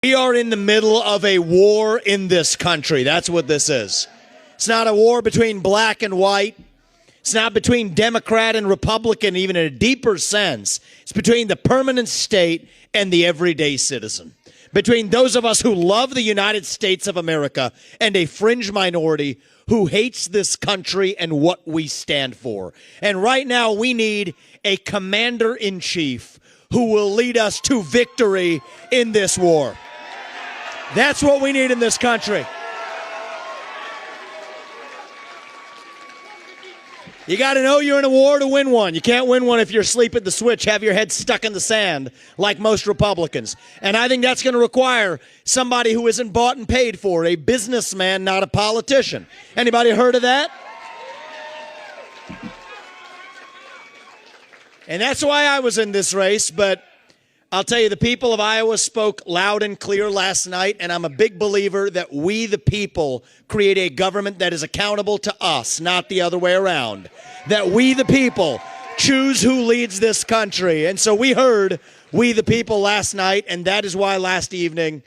We are in the middle of a war in this country. That's what this is. It's not a war between black and white. It's not between Democrat and Republican, even in a deeper sense. It's between the permanent state and the everyday citizen. Between those of us who love the United States of America and a fringe minority who hates this country and what we stand for. And right now we need a commander-in-chief who will lead us to victory in this war. That's what we need in this country. You got to know you're in a war to win one. You can't win one if you're asleep at the switch, have your head stuck in the sand like most Republicans. And I think that's going to require somebody who isn't bought and paid for, a businessman, not a politician. Anybody heard of that? And that's why I was in this race, but I'll tell you, the people of Iowa spoke loud and clear last night, and I'm a big believer that we, the people, create a government that is accountable to us, not the other way around. That we, the people, choose who leads this country. And so we heard we, the people, last night, and that is why last evening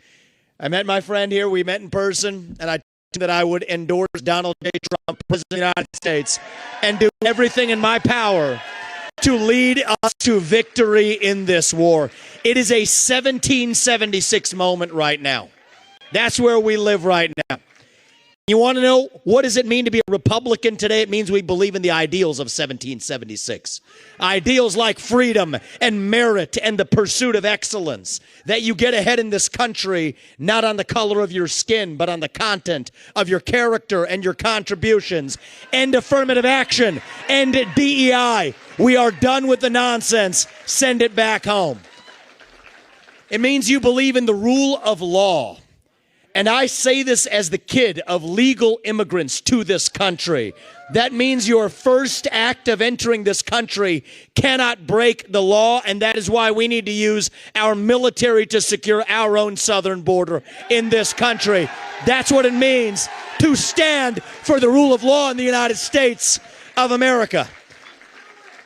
I met my friend here. We met in person, and I told him that I would endorse Donald J. Trump, President of the United States, and do everything in my power to lead us to victory in this war. It is a 1776 moment right now. That's where we live right now. You want to know what does it mean to be a Republican today? It means we believe in the ideals of 1776. Ideals like freedom and merit and the pursuit of excellence. That you get ahead in this country not on the color of your skin, but on the content of your character and your contributions. End affirmative action. End DEI. We are done with the nonsense. Send it back home. It means you believe in the rule of law. And I say this as the kid of legal immigrants to this country. That means your first act of entering this country cannot break the law, and that is why we need to use our military to secure our own southern border in this country. That's what it means to stand for the rule of law in the United States of America.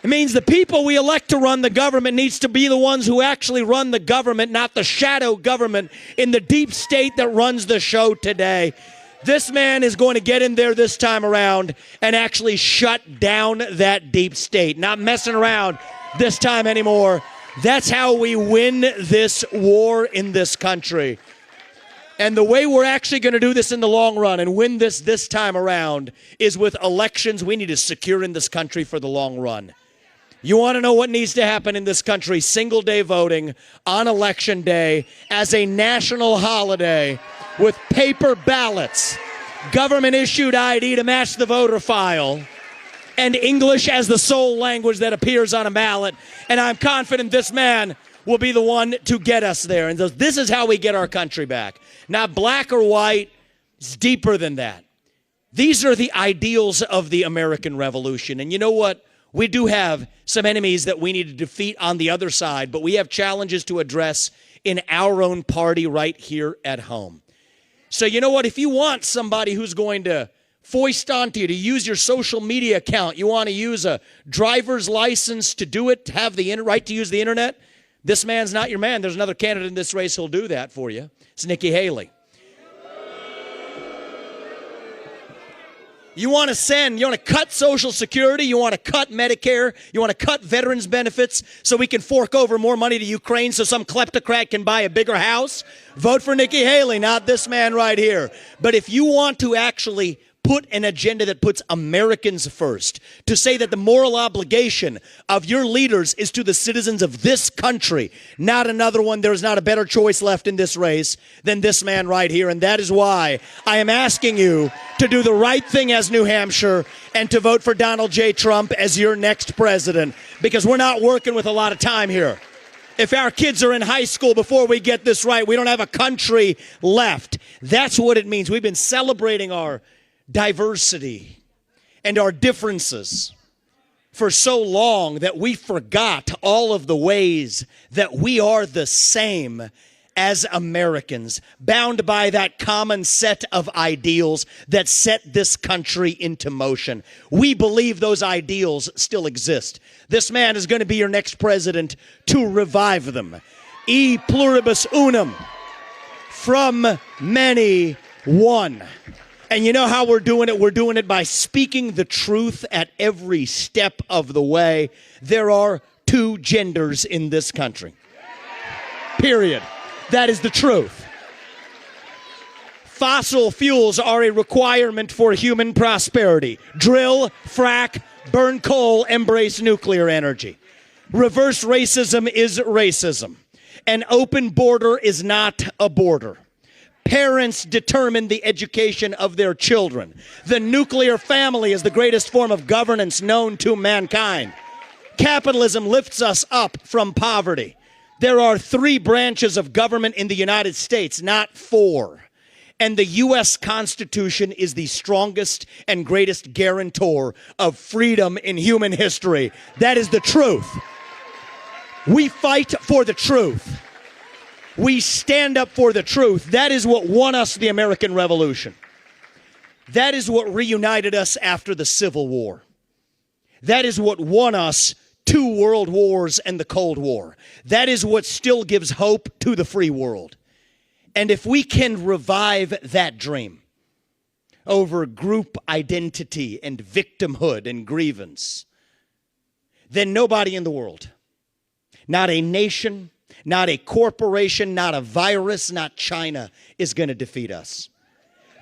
It means the people we elect to run the government needs to be the ones who actually run the government, not the shadow government in the deep state that runs the show today. This man is going to get in there this time around and actually shut down that deep state. Not messing around this time anymore. That's how we win this war in this country. And the way we're actually going to do this in the long run and win this time around is with elections we need to secure in this country for the long run. You want to know what needs to happen in this country? Single day voting on election day as a national holiday with paper ballots, government issued ID to match the voter file, and English as the sole language that appears on a ballot. And I'm confident this man will be the one to get us there. And this is how we get our country back. Not black or white, it's deeper than that. These are the ideals of the American Revolution. And you know what? We do have some enemies that we need to defeat on the other side, but we have challenges to address in our own party right here at home. So you know what? If you want somebody who's going to foist onto you to use your social media account, you want to use a driver's license to do it, to have the right to use the internet, this man's not your man. There's another candidate in this race who'll do that for you. It's Nikki Haley. You want to cut Social Security, you want to cut Medicare, you want to cut veterans benefits so we can fork over more money to Ukraine so some kleptocrat can buy a bigger house? Vote for Nikki Haley, not this man right here. But if you want to actually put an agenda that puts Americans first, to say that the moral obligation of your leaders is to the citizens of this country, not another one, there's not a better choice left in this race than this man right here. And that is why I am asking you to do the right thing as New Hampshire and to vote for Donald J. Trump as your next president, because we're not working with a lot of time here. If our kids are in high school before we get this right, we don't have a country left. That's what it means. We've been celebrating our diversity and our differences for so long that we forgot all of the ways that we are the same as Americans, bound by that common set of ideals that set this country into motion. We believe those ideals still exist. This man is going to be your next president to revive them. E pluribus unum. from many, one. And you know how we're doing it? We're doing it by speaking the truth at every step of the way. There are two genders in this country. Period. That is the truth. Fossil fuels are a requirement for human prosperity. Drill, frack, burn coal, embrace nuclear energy. Reverse racism is racism. An open border is not a border. Parents determine the education of their children. The nuclear family is the greatest form of governance known to mankind. Capitalism lifts us up from poverty. There are 3 branches of government in the United States, not 4. And the U.S. Constitution is the strongest and greatest guarantor of freedom in human history. That is the truth. We fight for the truth. We stand up for the truth. That is what won us the American Revolution. That is what reunited us after the Civil War. That is what won us 2 world wars and the Cold War. That is what still gives hope to the free world. And if we can revive that dream over group identity and victimhood and grievance, then nobody in the world, not a nation, not a corporation, not a virus, not China, is going to defeat us.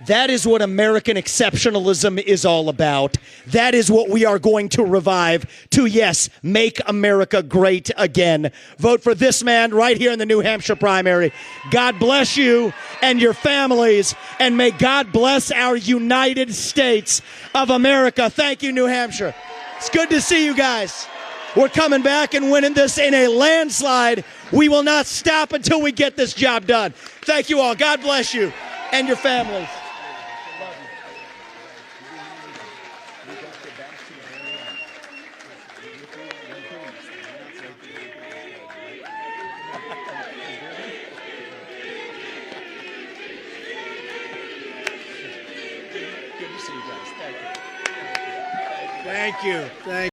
That is what American exceptionalism is all about. That is what we are going to revive to, yes, make America great again. Vote for this man right here in the New Hampshire primary. God bless you and your families, and may God bless our United States of America. Thank you, New Hampshire. It's good to see you guys. We're coming back and winning this in a landslide. We will not stop until we get this job done. Thank you all. God bless you and your families. Good to see you guys. Thank you. Thank you.